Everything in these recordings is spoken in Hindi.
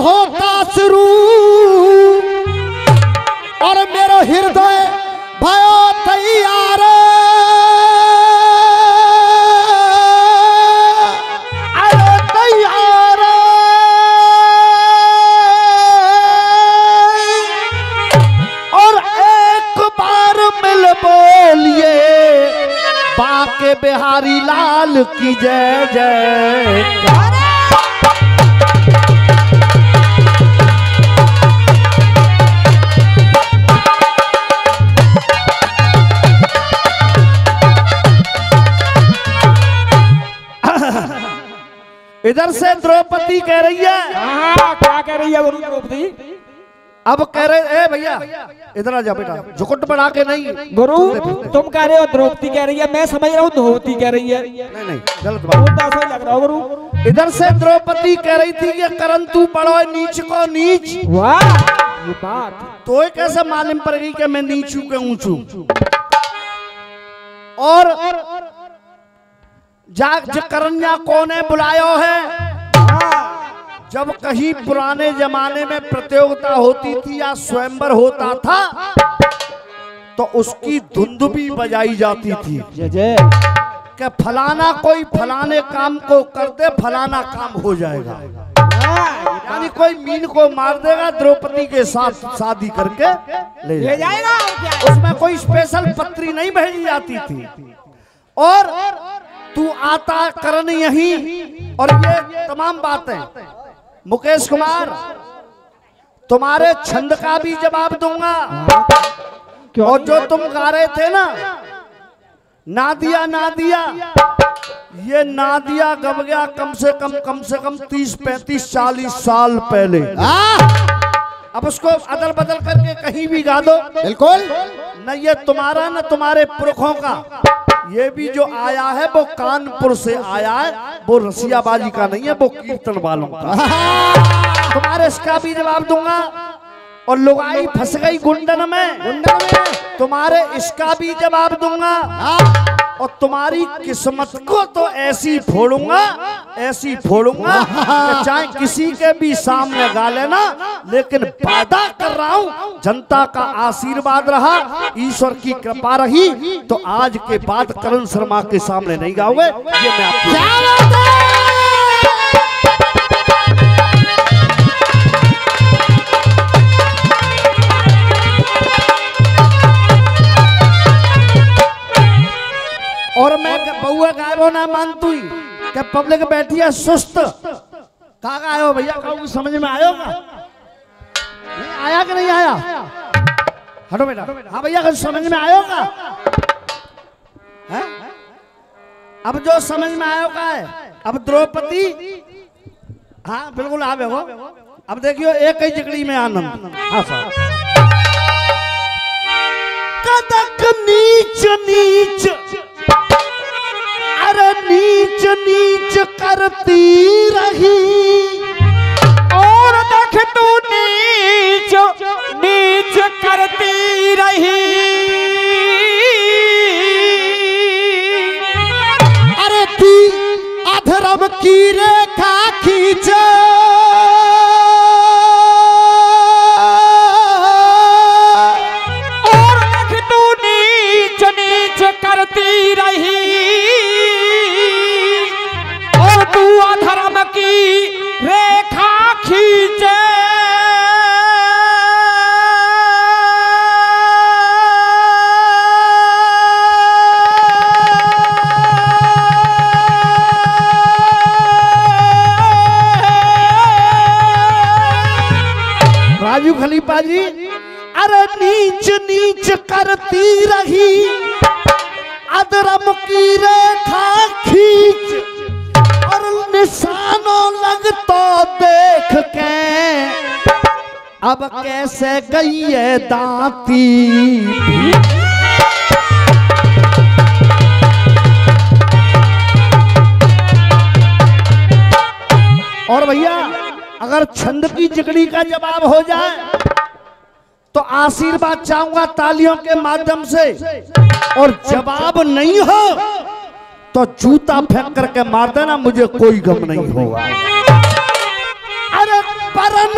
होता शुरू और मेरा हृदय भयो तैयार तैयार और एक बार मिल बोलिए बाके बिहारी लाल की जय जय। इधर से द्रौपदी कह रही है, क्या कह रही है गुरु द्रौपदी? अब कह रहे ए भैया इधर आ जा बेटा, झुकुट बढ़ा के नहीं। गुरु तुम कह रहे हो द्रौपदी कह रही है, मैं समझ रहा हूँ धोती कह रही है। नहीं गलत बात लग रहा गुरु। इधर से द्रौपदी कह रही थी कि करन तू बड़ो नीच को नीच। वाह ये बात तो कैसे मालूम पड़ गई कि मैं नीचू के ऊंचू। और जाग करन्या कोने बुलायो है। जब कहीं पुराने जमाने में प्रतियोगिता होती थी या स्वयंवर होता था तो उसकी धुंध भी बजाई जाती थी कि फलाना कोई फलाने काम को कर दे फलाना काम हो जाएगा। यानी कोई मीन को मार देगा द्रौपदी के साथ शादी करके ले जाएगा। उसमें कोई स्पेशल पत्री नहीं भेजी जाती थी। और तू आता करन यही और ये तमाम बातें मुकेश कुमार तुम्हारे छंद का भी जवाब दूंगा। और जो तुम गा रहे थे ना नादिया नादिया, ये नादिया गब गया कम से कम 30 35 40 साल पहले। अब उसको अदल बदल करके कहीं भी गा दो बिल्कुल न ये तुम्हारा न तुम्हारे पुरखों का। ये भी जो आया है वो कानपुर से आया है, वो रसियाबाजी का नहीं है, वो कीर्तन वालों का। तुम्हारे इसका भी जवाब दूंगा। और लुगाई फंस गई गुंडन में तुम्हारे इसका भी जवाब दूंगा। और तुम्हारी किस्मत को तो ऐसी फोड़ूंगा चाहे किसी के भी सामने गा लेना, लेकिन वादा कर रहा हूं जनता का आशीर्वाद रहा, ईश्वर की कृपा रही तो आज के बाद करण शर्मा के सामने नहीं गाओगे। ये मैं आपको और मैं बउआ गायबो ना मानतू क्या पब्लिक बैठी है सुस्त। कहा आयो भैया समझ में आयो का नहीं आया कि नहीं आया? हटो बेटा। हाँ भैया समझ में आयो का है? अब जो समझ में आयो का है अब द्रौपदी। हाँ बिल्कुल आ हो। अब देखियो एक ही जिगड़ी में आनंद। हाँ साहब कदक नीच नीच अरे नीच नीच करती रही और देख तू नीच नीच करती रही। अरे थी अधर्म की रेखा खींच और देख तू नीच नीच करती रही। धर्म की रेखा खींचे राजू खलीफा जी। अरे नीच नीच करती रही अधर्म की रेखा खींच और निशानों लग तो देख के अब कैसे गई है दांती। और भैया अगर छंद की जिगड़ी का जवाब हो जाए तो आशीर्वाद चाहूंगा तालियों के माध्यम से। और जवाब नहीं हो तो जूता फेंक करके मार देना, मुझे कोई गम नहीं होगा। अरे परन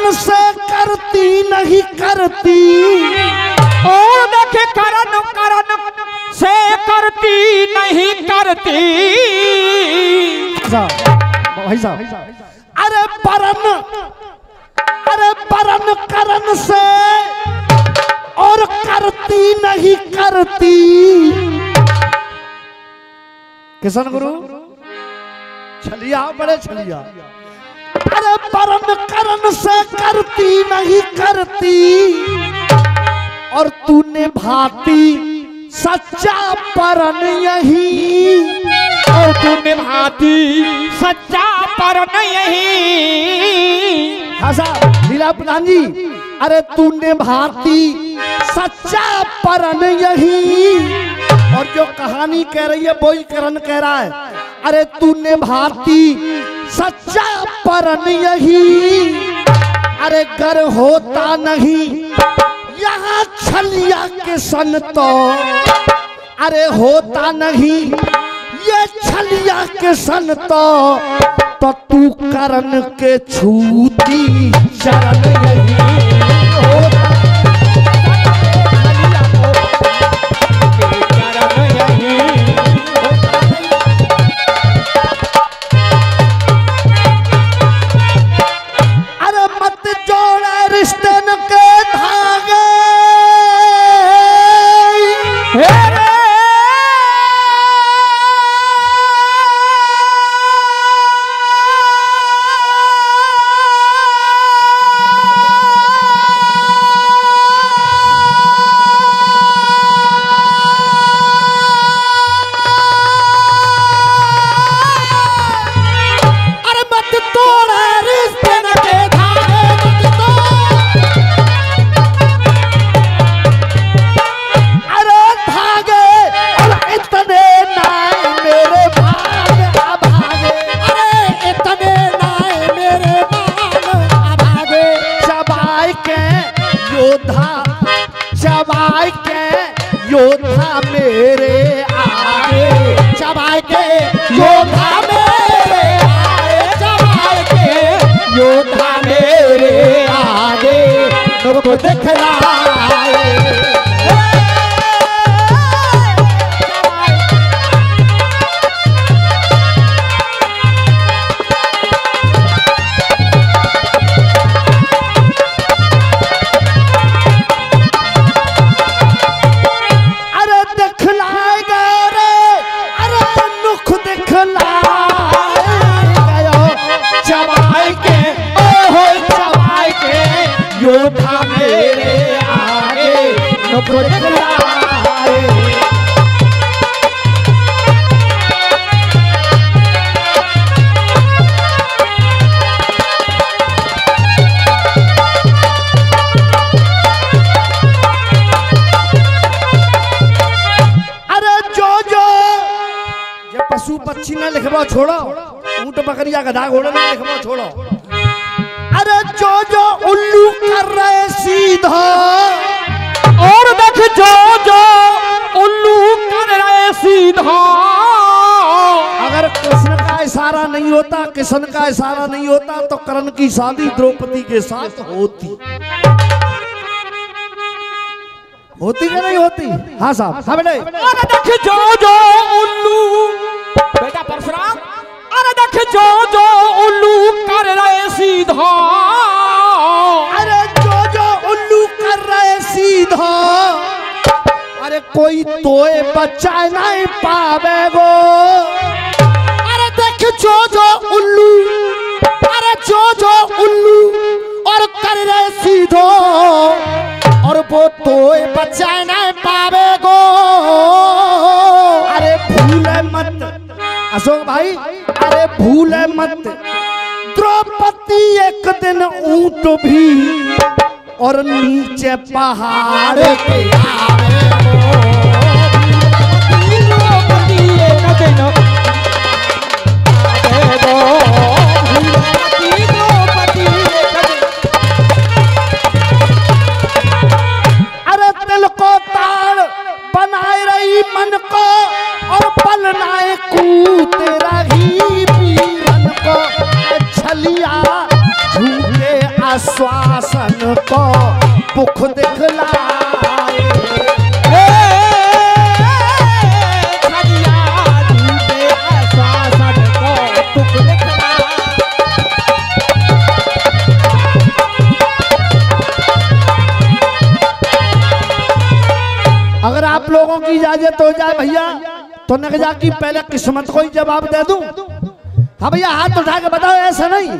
करण से करती नहीं करती। और देख करण करण से करती नहीं करती। भाई साहब अरे बरन करण से और करती नहीं करती। किशन गुरु छलिया बड़े छलिया। अरे बरन करण से करती नहीं करती और तूने भाती सच्चा परन यही। और तूने भाती सच्चा परन यही। हाँ साहब लीला प्रधान जी। अरे तूने भाती सच्चा परन यही। और जो कहानी कह रही है वही करण कह रहा है। अरे तूने भाती सच्चा परन यही। अरे गर होता नहीं यहाँ छलिया के सन तो। अरे होता नहीं ये छलिया के सन तो तू करण के छूती चरण यही होता। अरे मत जोड़े रिश्ते न के धागे। चबाई के योद्धा मेरे आगे। चबाई के योद्धा मेरे आगे। चबाई के योद्धा मेरे आगे तुमको दिखलाए। योद्धा मेरे आगे तुमको दिखलाए। अरे जो पशु पक्षी न लिखवा छोड़ो। ऊंट बकरिया गधा घोड़ा न लिखवा छोड़ो। अरे जो उल्लू कर रहे सीधा। और देख जो उल्लू कर रहे सीधा। अगर कृष्ण का इशारा नहीं होता, किशन का इशारा नहीं होता तो कर्ण की शादी द्रौपदी के साथ होती कि नहीं होती? हाँ साहब हाँ बेटे। अरे देख जो उल्लू बेटा परशुराम। अरे देख जो उल्लू कर रहे सीधा। अरे जो उल्लू कर रहे सीधा। अरे कोई तोए बचा नहीं पावेगो। अरे देख जो उल्लू। अरे जो उल्लू और कर रहे सीधो और वो तोए बचा नहीं पावेगो। अरे भूले मत अशोक भाई। अरे भूले मत द्रौपदी एक दिन ऊंट भी और नीचे पहाड़ पे द्रौपदी एक दिन अरे दिल को ताड़ बनाए रही मन को और पलनाए कूद रही पीरन को। छलिया झूठे आश्वासन को पुख दिखलाए। झूठे आश्वासन को पुख दिखलाए। अगर आप लोगों की इजाजत हो जाए भैया तो नगजा की पहले किस्मत को ही जवाब दे दूं। हाँ भैया हाथ उठा के बताओ, ऐसा नहीं,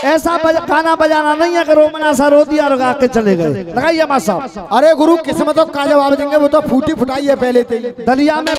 ऐसा गाना बजाना नहीं है कि रोमना सा रो दिया और गा के चले गए। लगाइए मां साहब। अरे गुरु किस्मतों का जवाब देंगे, वो तो फूटी फुटाई है पहले से। दलिया में